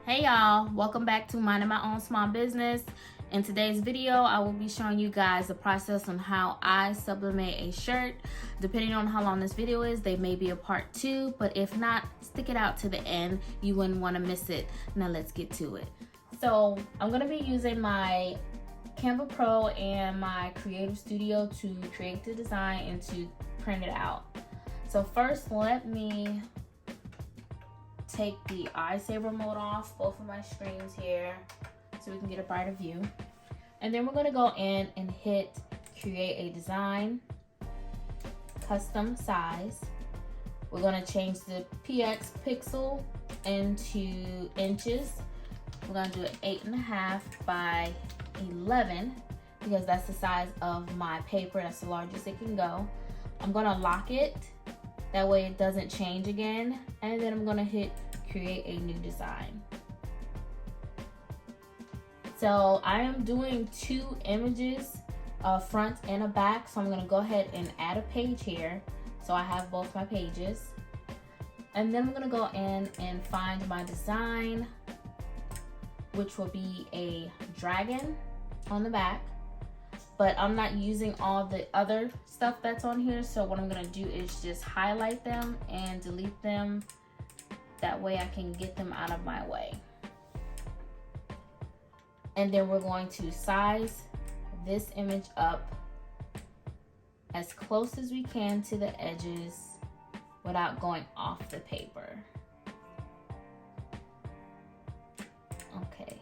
Hey y'all, welcome back to Minding My Own Small Business. In today's video, I will be showing you guys the process on how I sublimate a shirt. Depending on how long this video is, they may be a part 2, but if not, stick it out to the end. You wouldn't want to miss it. Now let's get to it. So I'm going to be using my Canva Pro and my FancierStudio to create the design and to print it out. So first, let me take the eye saver mode off both of my screens here so we can get a brighter view. And then we're going to go in and hit create a design, custom size. We're going to change the px pixel into inches. We're going to do it 8.5 by 11 because that's the size of my paper. That's the largest it can go. I'm going to lock it. That way it doesn't change again. And then I'm gonna hit create a new design. So I am doing 2 images, a front and a back. So I'm gonna go ahead and add a page here. So I have both my pages. And then I'm gonna go in and find my design, which will be a dragon on the back. But I'm not using all the other stuff that's on here. So what I'm gonna do is just highlight them and delete them. That way I can get them out of my way. And then we're going to size this image up as close as we can to the edges without going off the paper. Okay.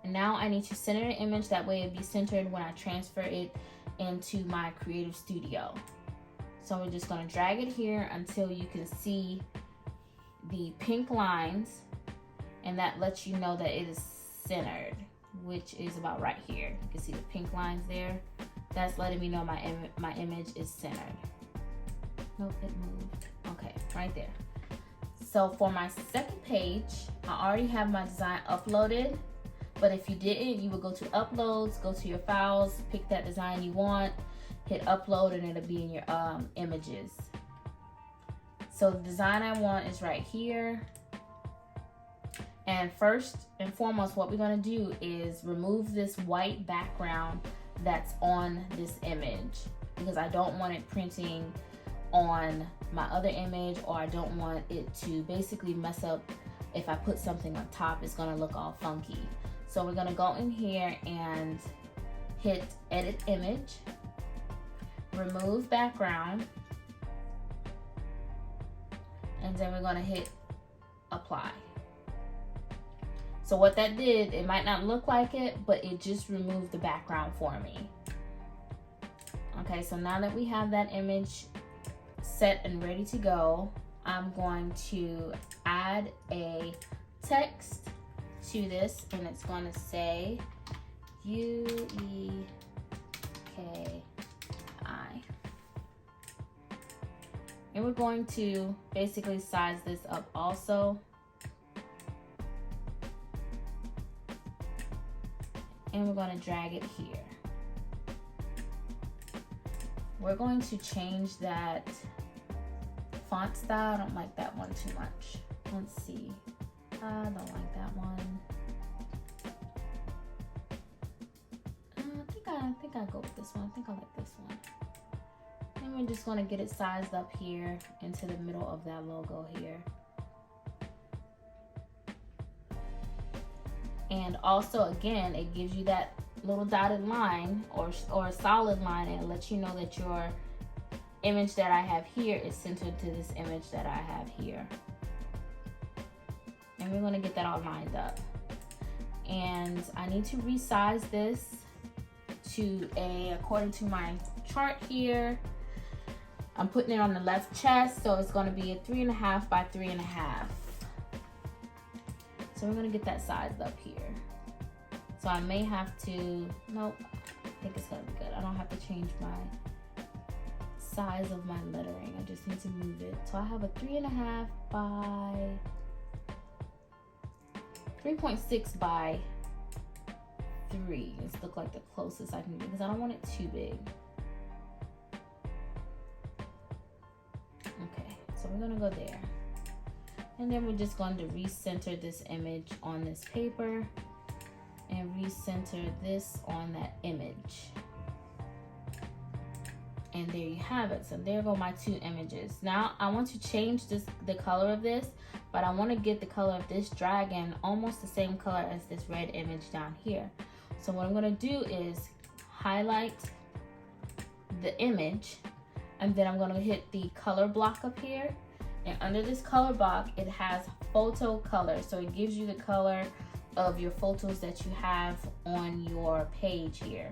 Now I need to center the image, that way it'll be centered when I transfer it into my FancierStudio. So we're just going to drag it here until you can see the pink lines, and that lets you know that it is centered, which is about right here. You can see the pink lines there. That's letting me know my image is centered. Nope, it moved. Okay, right there. So for my second page, I already have my design uploaded. But if you didn't, you would go to uploads, go to your files, pick that design you want, hit upload, and it'll be in your images. So the design I want is right here. And first and foremost, what we're gonna do is remove this white background that's on this image, because I don't want it printing on my other image, or I don't want it to basically mess up. If I put something on top, it's gonna look all funky. So we're gonna go in here and hit edit image, remove background, and then we're gonna hit apply. So what that did, it might not look like it, but it just removed the background for me. Okay, so now that we have that image set and ready to go, I'm going to add a text to this, and it's going to say UEKI. And we're going to basically size this up also. And we're going to drag it here. We're going to change that font style. I don't like that one too much. Let's see. I don't like that one. I think I'll go with this one. I think I like this one. And we're just going to get it sized up here into the middle of that logo here. And also, again, it gives you that little dotted line or a solid line, and it lets you know that your image that I have here is centered to this image that I have here. And we're going to get that all lined up. And I need to resize this to according to my chart here. I'm putting it on the left chest, so it's going to be a 3.5 by 3.5. So we're going to get that sized up here. So I may have to, nope, I think it's going to be good. I don't have to change my size of my lettering. I just need to move it. So I have a 3.5 by 3.6 by 3. Let's look like the closest I can get, because I don't want it too big. Okay, so we're gonna go there. And then we're just going to recenter this image on this paper and recenter this on that image. And there you have it. So there go my two images. Now I want to change the color of this, but I want to get the color of this dragon almost the same color as this red image down here. So what I'm going to do is highlight the image, and then I'm going to hit the color block up here. And under this color block, it has photo color. So it gives you the color of your photos that you have on your page here.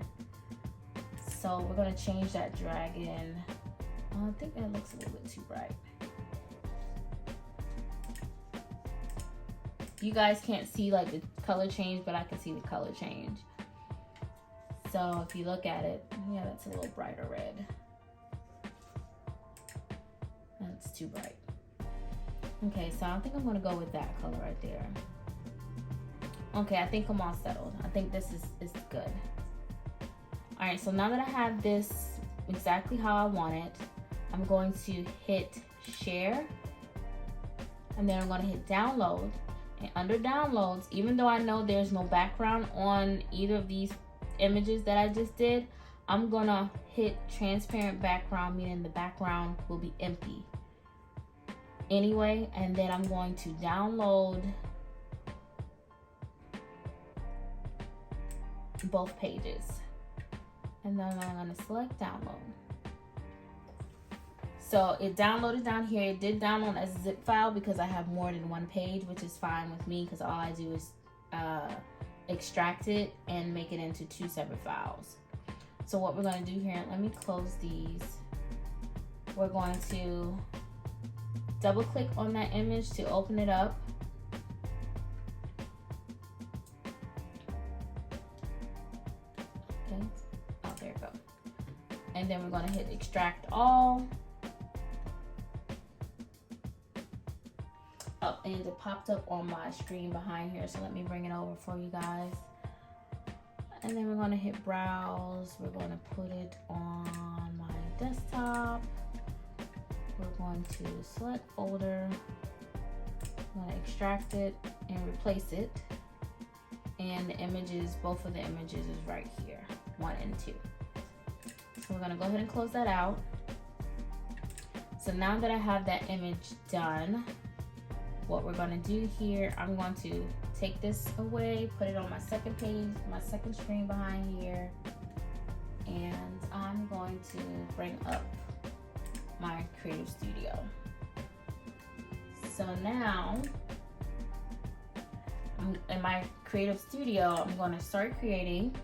So we're gonna change that dragon. I think that looks a little bit too bright. You guys can't see like the color change, but I can see the color change. So if you look at it, yeah, that's a little brighter red. That's too bright. Okay, so I think I'm gonna go with that color right there. Okay, I think I'm all settled. I think this is good. All right, so now that I have this exactly how I want it, I'm going to hit share, and then I'm going to hit download. And under downloads, even though I know there's no background on either of these images that I just did, I'm going to hit transparent background, meaning the background will be empty anyway. And then I'm going to download both pages. And then I'm going to select download. So it downloaded down here. It did download as a zip file because I have more than one page, which is fine with me because all I do is extract it and make it into two separate files. So what we're going to do here, let me close these. We're going to double click on that image to open it up. Okay. Oh, there we go. And then we're going to hit extract all. Oh, and it popped up on my screen behind here, so let me bring it over for you guys. And then we're going to hit browse. We're going to put it on my desktop. We're going to select folder. I'm going to extract it and replace it. And the images, both of the images is right here, 1 and 2. So we're going to go ahead and close that out. So now that I have that image done, what we're going to do here, I'm going to take this away, put it on my second page, my second screen behind here, and I'm going to bring up my Creative Studio. So now, in my Creative Studio, I'm going to start creating.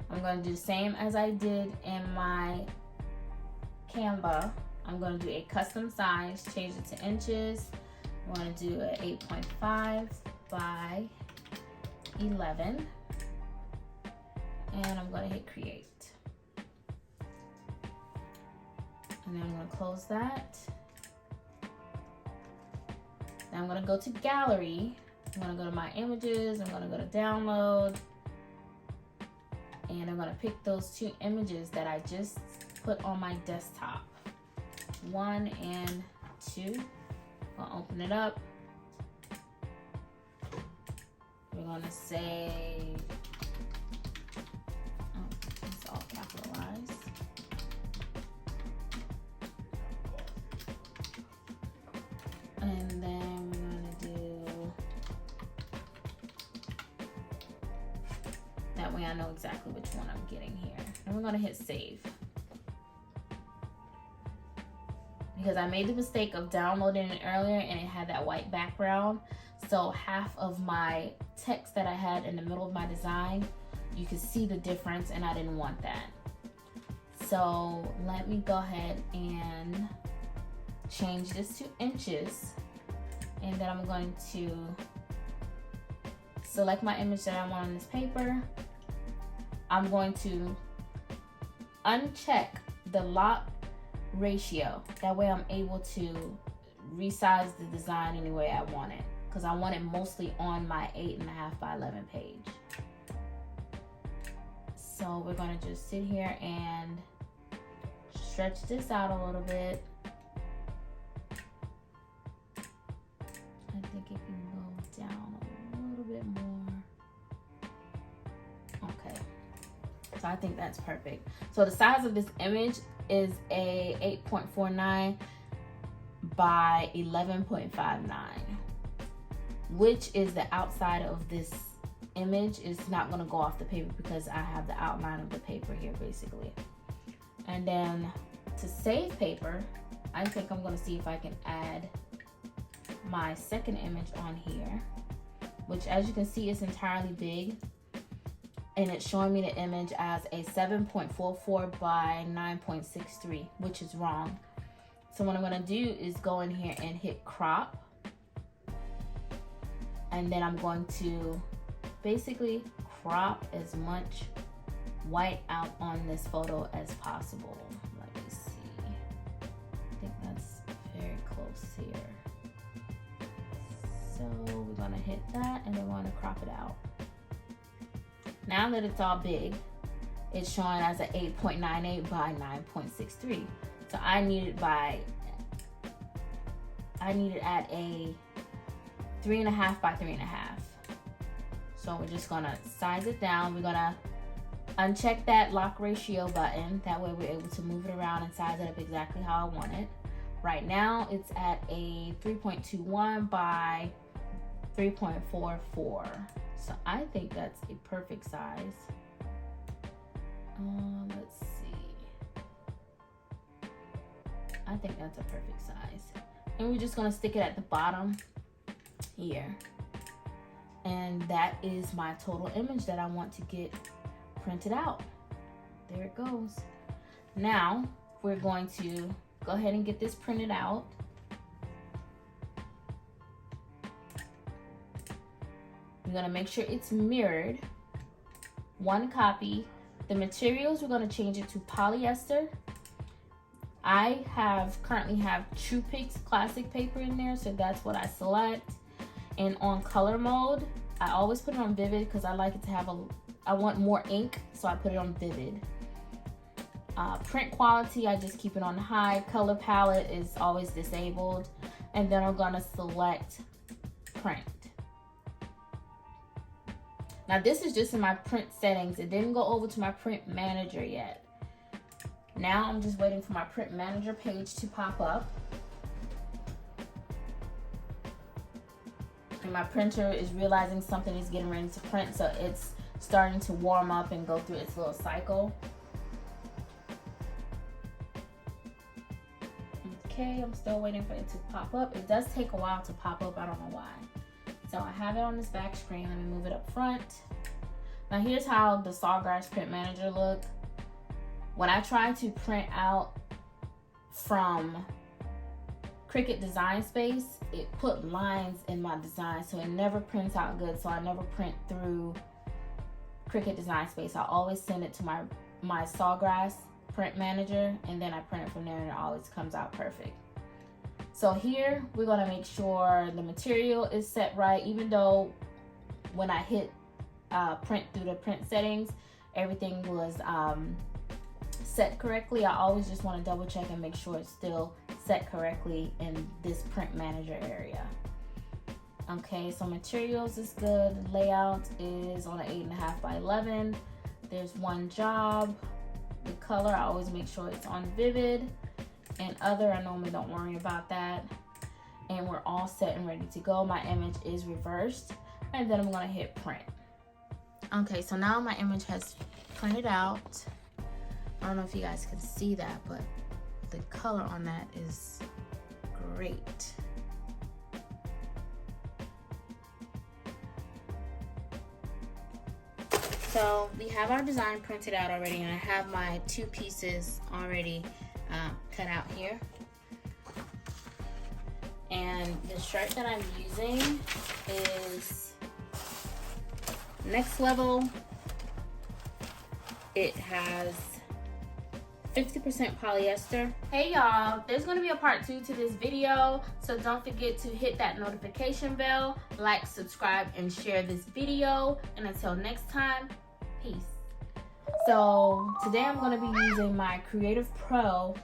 I'm going to do the same as I did in my Canva. I'm going to do a custom size, change it to inches. I'm going to do an 8.5 by 11. And I'm going to hit create. And then I'm going to close that. Now I'm going to go to gallery. I'm going to go to my images. I'm going to go to download. And I'm going to pick those 2 images that I just put on my desktop. 1 and 2. I'll open it up. We're gonna say, oh, it's all capitalized. And then we're gonna do, that way I know exactly which one I'm getting here. And we're gonna hit save. Because I made the mistake of downloading it earlier and it had that white background. So half of my text that I had in the middle of my design, you could see the difference and I didn't want that. So let me go ahead and change this to inches. And then I'm going to select my image that I want on this paper. I'm going to uncheck the lock ratio. That way I'm able to resize the design any way I want it, because I want it mostly on my 8.5 by 11 page. So we're going to just sit here and stretch this out a little bit. think it can go down a little bit more. Okay, so I think that's perfect. So the size of this image is a 8.49 by 11.59, which is the outside of this image. Is not going to go off the paper because I have the outline of the paper here basically. And then to save paper, I think I'm going to see if I can add my second image on here, which as you can see is entirely big, and it's showing me the image as a 7.44 by 9.63, which is wrong. So what I'm going to do is go in here and hit crop, and then I'm going to basically crop as much white out on this photo as possible. Let me see. I think that's very close here. So we're gonna hit that and then we're gonna crop it out. Now that it's all big, it's showing as an 8.98 by 9.63. So I need it at a 3.5 by 3.5. So we're just gonna size it down. We're gonna uncheck that lock ratio button. That way we're able to move it around and size it up exactly how I want it. Right now it's at a 3.21 by 3.44. So I think that's a perfect size. Let's see. I think that's a perfect size. And we're just gonna stick it at the bottom here. And that is my total image that I want to get printed out. There it goes. Now we're going to go ahead and get this printed out. We're going to make sure it's mirrored. One copy. The materials, we're going to change it to polyester. I currently have TruePix classic paper in there, so that's what I select. And on color mode, I always put it on vivid because I like it to have I want more ink, so I put it on vivid. Print quality, I just keep it on high. Color palette is always disabled. And then I'm gonna select print. Now this is just in my print settings. It didn't go over to my print manager yet. Now I'm just waiting for my print manager page to pop up. And my printer is realizing something is getting ready to print, so it's starting to warm up and go through its little cycle. Okay, I'm still waiting for it to pop up. It does take a while to pop up, I don't know why. So I have it on this back screen. Let me move it up front. Now here's how the Sawgrass Print Manager look. When I try to print out from Cricut Design Space, it put lines in my design, so it never prints out good. So I never print through Cricut Design Space. I always send it to my Sawgrass Print Manager, and then I print it from there, and it always comes out perfect. So here we're gonna make sure the material is set right, even though when I hit print through the print settings, everything was set correctly. I always just want to double check and make sure it's still set correctly in this print manager area. Okay, so materials is good. Layout is on an 8.5 by 11. There's one job. The color, I always make sure it's on vivid. And other, I normally don't worry about that. And we're all set and ready to go. My image is reversed, and then I'm gonna hit print. Okay, so now my image has printed out. I don't know if you guys can see that, but the color on that is great. So we have our design printed out already, and I have my 2 pieces already cut out here. And the shirt that I'm using is Next Level. It has 50% polyester. Hey y'all, there's gonna be a part 2 to this video, so don't forget to hit that notification bell, like, subscribe, and share this video. And until next time, peace. So today I'm gonna be using my Creative Pro